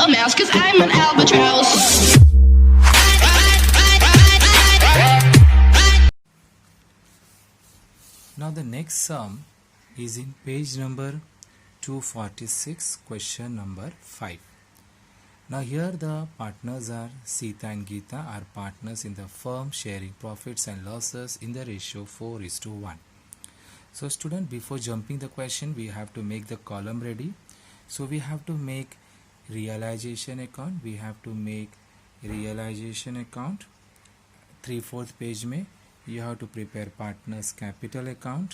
a mouse, cause I'm an albatross. Now the next sum is in page number 246, question number 5. Now here the partners are Sita and Geeta are partners in the firm sharing profits and losses in the ratio 4:1. So student, before jumping the question, we have to make the column ready. So we have to make realization account. We have to make realization account. 3/4 page में you have to prepare partners capital account.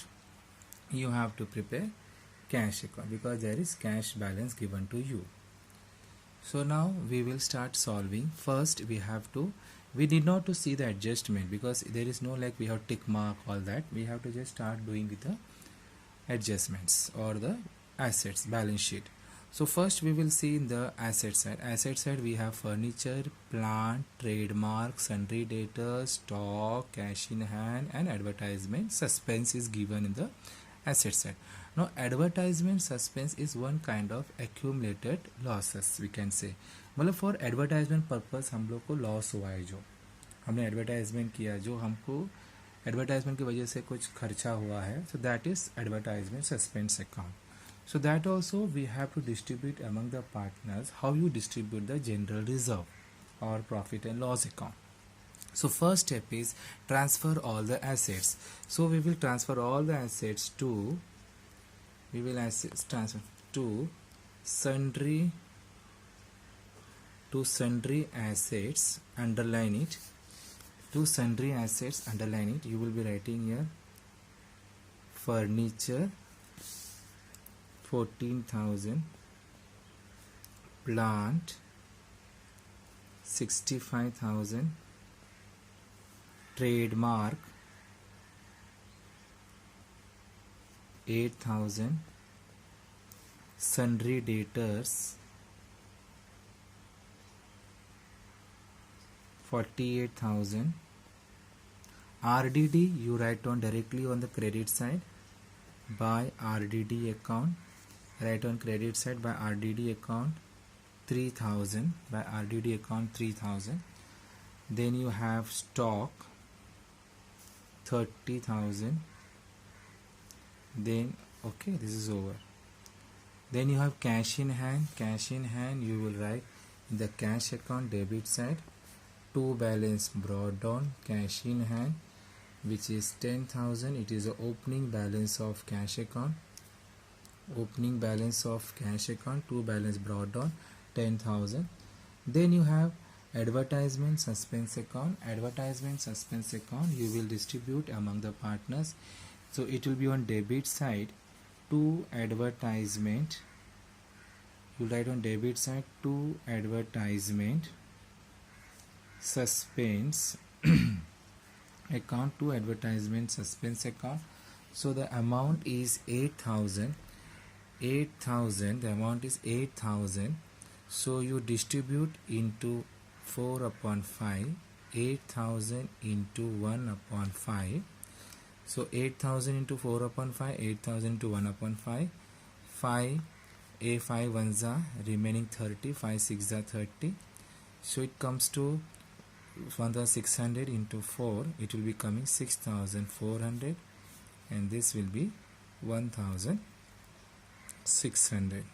You have to prepare cash account because there is cash balance given to you. So now we will start solving. First we need not to see the adjustment because there is no like we have tick mark all that. We have to just start doing with the adjustments or the assets balance sheet. So first we will see in the asset side. Asset side we have furniture, plant, trademark, sundry debtors, stock, cash in hand and advertisement. Suspense is given in the asset side. Now advertisement suspense is one kind of accumulated losses we can say. मतलब for advertisement purpose हम लोग को loss हुआ है, जो हमने advertisement किया, जो हमको एडवर्टाइजमेंट की वजह से कुछ खर्चा हुआ है, so that is advertisement suspense account. So that also we have to distribute among the partners. How you distribute the general reserve or profit and loss account? So first step is transfer all the assets. So we will transfer all the assets to sundry assets. Underline it. To sundry assets, underline it. You will be writing here furniture 14,000, plant 65,000, trademark 8,000, sundry debtors 48,000. RDD you write on directly on the credit side by RDD account. Write on credit side by RDD account 3,000, by RDD account 3,000. Then you have stock 30,000. Then okay, this is over. Then you have cash in hand. Cash in hand you will write in the cash account debit side. To balance brought down cash in hand, which is 10,000. It is the opening balance of cash account. Opening balance of cash account to balance brought down 10,000. Then you have advertisement suspense account. Advertisement suspense account you will distribute among the partners. So it will be on debit side to advertisement. You write on debit side to advertisement suspense account, to advertisement suspense account. So the amount is 8,000. The amount is 8,000. So you distribute into 4/5. 8,000 into 1/5. So 8,000 into 4/5. 8,000 into 1/5. 5 5 ones are remaining 30. 5 6 are 30. So it comes to 1,600 into 4. It will be coming 6,400, and this will be 1,600.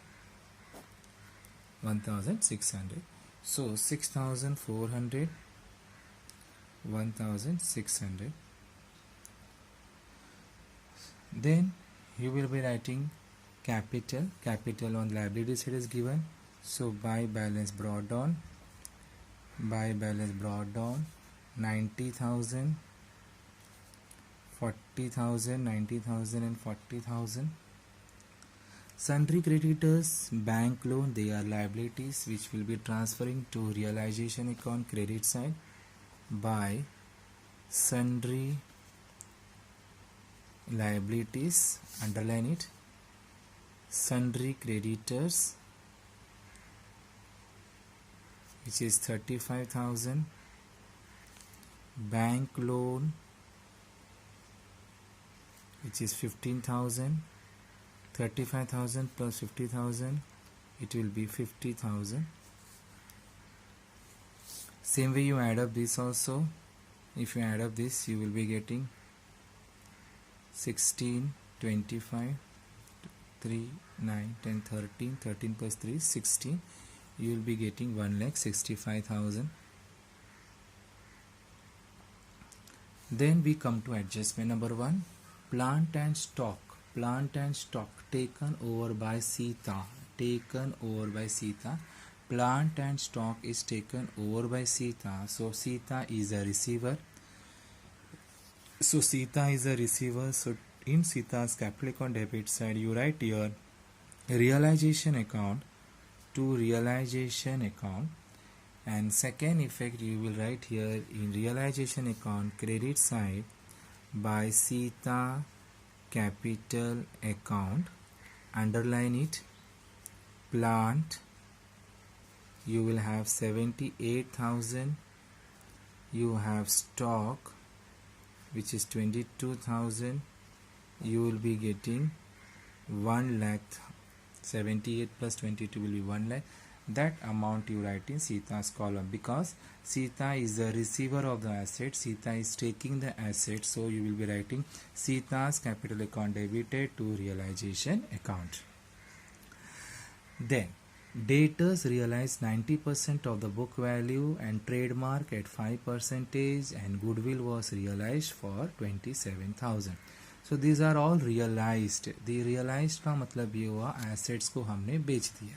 1,600. So 6,400, 1,600. Then you will be writing capital. Capital on liability side is given. So by balance brought down. 90,000, 40,000, 90,000 and 40,000. Sundry creditors, bank loan, they are liabilities which will be transferring to realization account credit side by sundry liabilities. Underline it. Sundry creditors, which is 35,000. Bank loan, which is 15,000. 35,000 plus 50,000, it will be 50,000. Same way you add up this also. If you add up this, you will be getting 16, 25, 3, 9, 10, 13, 13 plus 3, 16. You will be getting 1,65,000. Then we come to adjustment number 1. Plant and stock. Plant and stock taken over by Sita. Taken over by Sita. Plant and stock is taken over by Sita. So Sita is a receiver. So Sita is a receiver. So in Sita's capital account debit side, you write your realization account to realization account. And second effect you will write here in realization account credit side by Sita capital account. Underline it. Plant, you will have 78,000. You have stock, which is 22,000. You will be getting 1 lakh. 78 plus 22 will be 1 lakh. That amount you write in Sita's column, because Sita is the receiver of the asset. Sita is taking the asset, so you will be writing Sita's capital account debited to realization account. Then debtors realized 90% of the book value and trademark at 5%, and goodwill was realized for 27,000. So these are all realized. The realized का मतलब ये हुआ assets को हमने बेच दिया.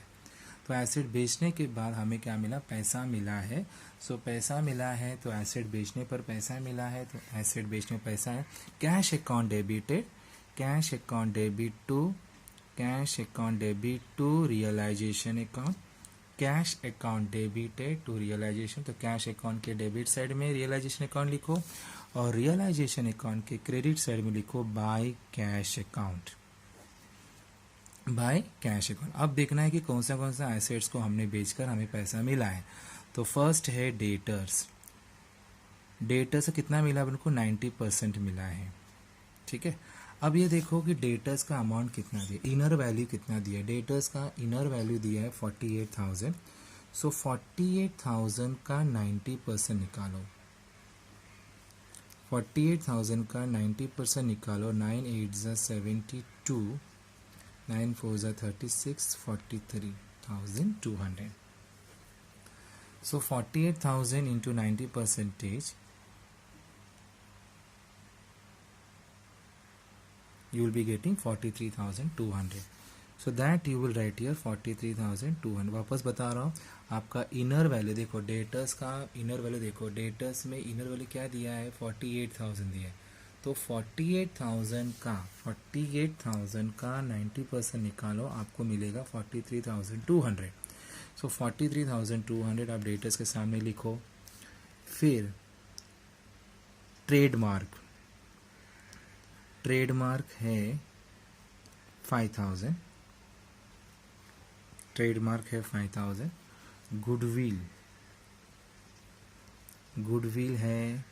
तो asset बेचने के बाद हमें क्या मिला? पैसा मिला है. सो पैसा मिला है तो एसेट बेचने पर पैसा मिला है, तो एसेट बेचने पर पैसा है. Cash account debited. Cash account debit to cash account debit to realisation account. Cash account debited to realisation. तो कैश अकाउंट के डेबिट साइड में रियलाइजेशन अकाउंट लिखो और रियलाइजेशन अकाउंट के क्रेडिट साइड में लिखो by cash account. By cash account. अब देखना है कि कौन सा एसेट्स को हमने बेचकर हमें पैसा मिला है. तो फर्स्ट है डेटर्स. डेटर्स कितना मिला अपन को? 90% मिला है. ठीक है. अब ये देखो कि डेटर्स का अमाउंट कितना दिया, इनर वैल्यू कितना दिया. डेटर्स का इनर वैल्यू दिया है 48,000. सो 48,000 का 90% निकालो. 48,000 का 90% निकालो. 9 8 72, 9 4 36, 43,200. So 48,000 into 90%, you will be getting 43,200. So that you will write here 43,200. वापस बता रहा हूँ, आपका इनर वैल्यू देखो, डेटर्स का इनर वैल्यू देखो. डेटर्स में इनर वैल्यू क्या दिया है? 48,000 दिया है. तो 48,000 का 90% निकालो, आपको मिलेगा 43,200. सो 43,200 आप डेटर्स के सामने लिखो. फिर ट्रेडमार्क. ट्रेडमार्क है 5,000. ट्रेडमार्क है 5,000. गुडविल है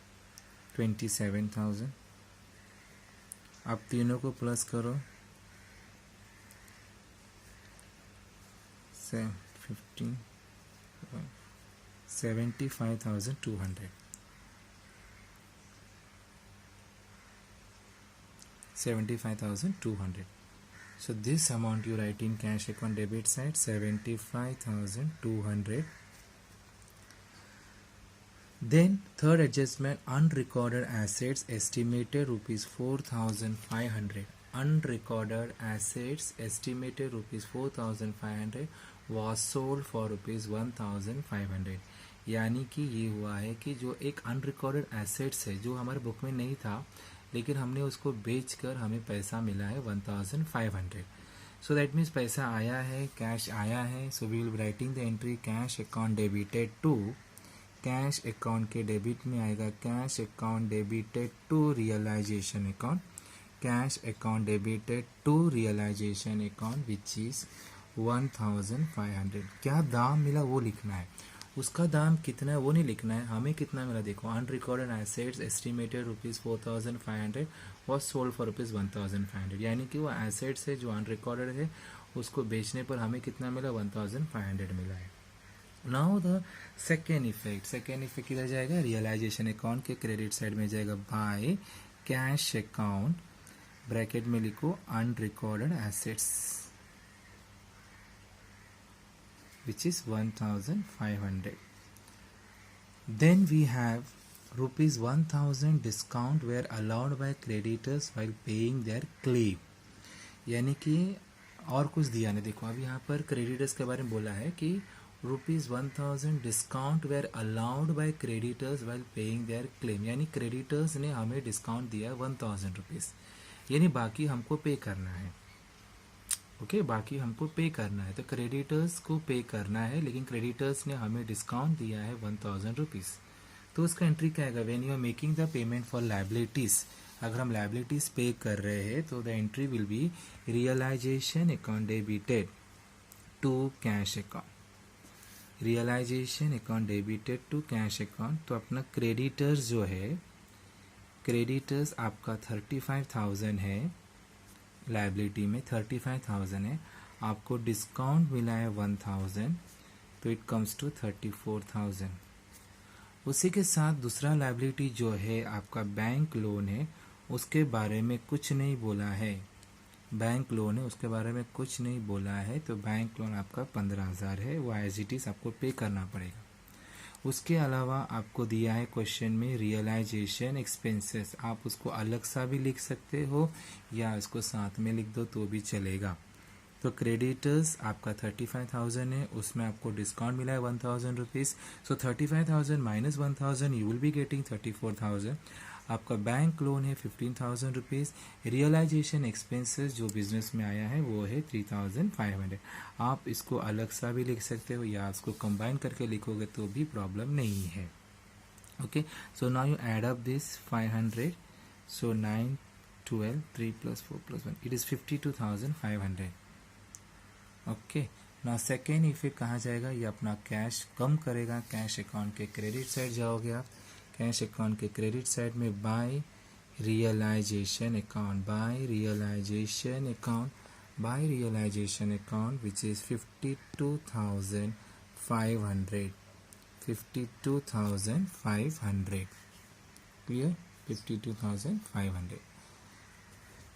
27,000. आप तीनों को प्लस करो. 75,200. 75,200. So this amount you write in cash account debit side, 75,200. Then third adjustment, unrecorded assets estimated rupees 4,500. Unrecorded assets estimated rupees 4,500 was sold for rupees 1,500. यानी कि ये हुआ है कि जो एक अनरिकॉर्डेड एसेट्स है जो हमारे बुक में नहीं था, लेकिन हमने उसको बेचकर हमें पैसा मिला है 1,500. सो दैट मीन्स पैसा आया है, कैश आया है. So we will be writing the entry cash account debited to. Cash account के डेबिट में आएगा cash account debited to realisation account. Cash account debited to realisation account which is 1,500. क्या दाम मिला वो लिखना है, उसका दाम कितना है वो नहीं लिखना है. हमें कितना मिला देखो, unrecorded assets estimated rupees 4,500 was sold for rupees 1,500. यानी कि वो एसेट्स है जो अनरिकॉर्डेड है, उसको बेचने पर हमें कितना मिला? 1,500 मिला है. नाउ द सेकेंड इफेक्ट किधर जाएगा, रियलाइजेशन अकाउंट के क्रेडिट साइड में जाएगा बाय कैश अकाउंट, ब्रैकेट में लिखो unrecorded assets which is 1500. Then we have rupees 1000 discount were allowed by creditors while paying their claim. यानी कि और कुछ दिया नहीं, देखो अभी यहाँ पर क्रेडिटर्स के बारे में बोला है कि rupees 1000 discount were allowed by creditors while paying their claim, यानी क्रेडिटर्स ने हमें डिस्काउंट दिया 1000 रुपीज़, यानी बाकी हमको पे करना है। ओके बाकी हमको पे करना है, तो क्रेडिटर्स को पे करना है, लेकिन क्रेडिटर्स ने हमें डिस्काउंट दिया है 1000 रुपीज़। तो उसका एंट्री क्या आएगा, when you are making the payment for liabilities, अगर हम लायबिलिटीज़ पे कर रहे हैं तो the entry will be realisation account debited to cash account, realisation account debited to cash account. तो अपना क्रेडिटर्स जो है, क्रेडिटर्स आपका 35,000 है, लायबिलिटी में 35,000 है, आपको डिस्काउंट मिला है 1000, तो इट कम्स टू 34,000। उसी के साथ दूसरा लायबिलिटी जो है आपका बैंक लोन है, उसके बारे में कुछ नहीं बोला है, बैंक लोन है उसके बारे में कुछ नहीं बोला है, तो बैंक लोन आपका 15,000 है, वो एज इट इज़ आपको पे करना पड़ेगा। उसके अलावा आपको दिया है क्वेश्चन में रियलाइजेशन एक्सपेंसेस, आप उसको अलग सा भी लिख सकते हो या इसको साथ में लिख दो तो भी चलेगा। तो क्रेडिटर्स आपका 35,000 है, उसमें आपको डिस्काउंट मिला है 1000 rupees, so 35,000 minus 1000 you will be getting 34,000। आपका बैंक लोन है 15,000 रुपीज़, रियलाइजेशन एक्सपेंसेस जो बिजनेस में आया है वो है 3,500। आप इसको अलग सा भी लिख सकते हो या इसको कंबाइन करके लिखोगे तो भी प्रॉब्लम नहीं है। Okay so now you add up this 500, so 9 12 3 + 4 + 1 it is 52,500। Okay ना सेकेंड इफेक्ट कहाँ जाएगा, ये अपना कैश कम करेगा, कैश अकाउंट के क्रेडिट साइड जाओगे आप, कैश अकाउंट के क्रेडिट साइड में by realisation account, by realisation account, by realisation account which is 52,500, 52,500, clear, 52,500.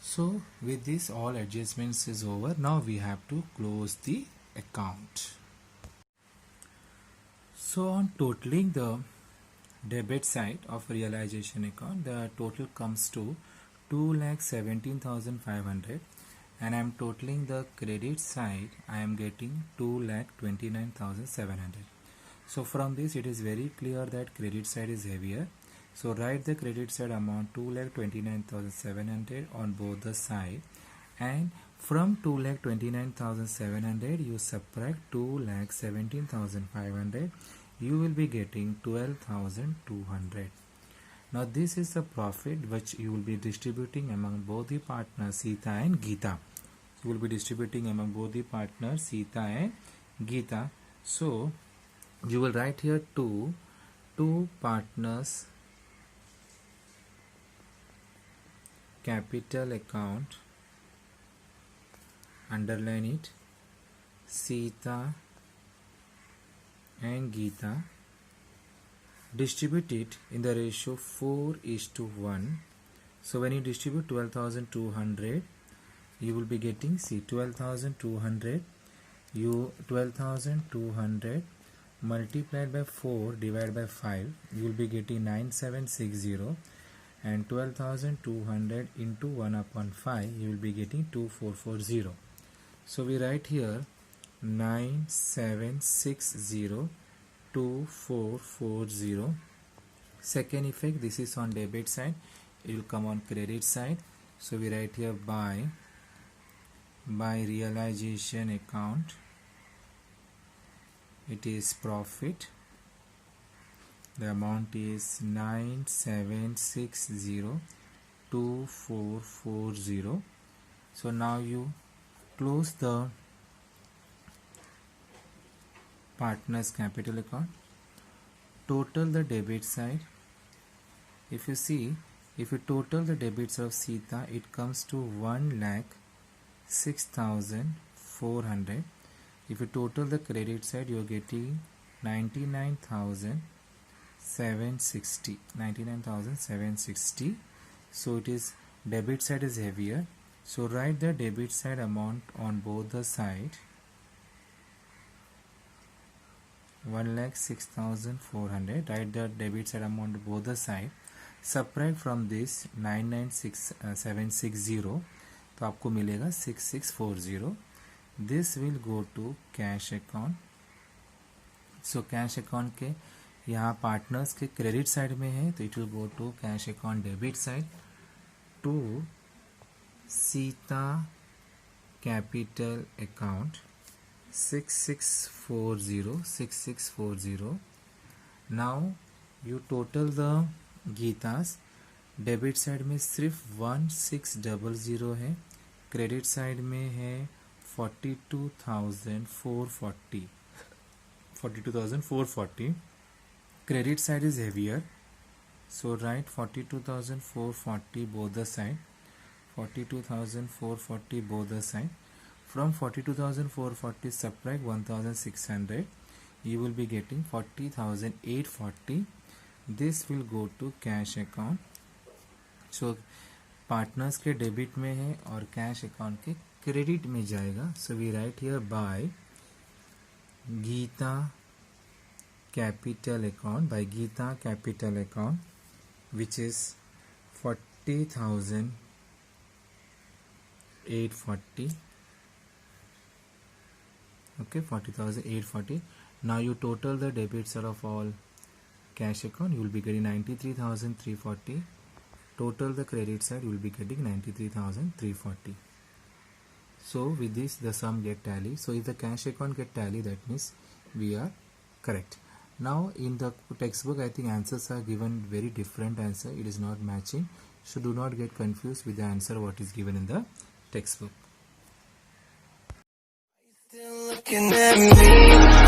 So with this all adjustments is over, now we have to close the account. So on totaling the debit side of realization account, the total comes to 2,17,500, and I am totaling the credit side, I am getting 2,29,700. So from this it is very clear that credit side is heavier. So write the credit side amount 2,29,700 on both the side, and from 2,29,700 you subtract 2,17,500, you will be getting 12,200. Now this is the profit which you will be distributing among both the partners Sita and Geeta. You will be distributing among both the partners Sita and Geeta. So you will write here two partners capital account, underline it, Sita and Geeta, distribute it in the ratio 4:1. So when you distribute 12,200, you will be getting, see, 12,200, you 12,200 multiplied by 4 divided by 5, you will be getting 9760, and 12,200 into 1/5, you will be getting 2440. So we write here 9760 2440. Second effect, this is on debit side, it will come on credit side. So we write here by realization account, it is profit, the amount is 9760 2440. So now you close the partners capital account, total the debit side. If you see, if you total the debits of Sita, it comes to 1,06,400. If you total the credit side, you are getting 99,760. So it is debit side is heavier. So write the debit side amount on both the side. 1,06,400. Write the debit side amount on both the side. Subtract from this 99760. तो आपको मिलेगा 6640. This will go to cash account. So cash account के यहाँ partners के credit side में है, तो it will go to cash account debit side to Sita capital account 6640. Now you total the गीतास. डेबिट साइड में सिर्फ 1600 है, क्रेडिट साइड में है 42,440. Credit side is heavier, so write 42,440 both the side. 42,440 both the side. From 42,440 subtract 1,600. You will be getting 40,840. This will go to cash account. So partners के debit में है और cash account के credit में जाएगा. So we write here by Geeta capital account, which is 40,840. Okay, 40,840. Now you total the debit side of all cash account, you will be getting 93,340. Total the credit side, you will be getting 93,340. So with this the sum get tally. So if the cash account get tally, that means we are correct. Now in the textbook I think answers are given very different answer. It is not matching. So do not get confused with the answer what is given in the textbook. Still looking at me.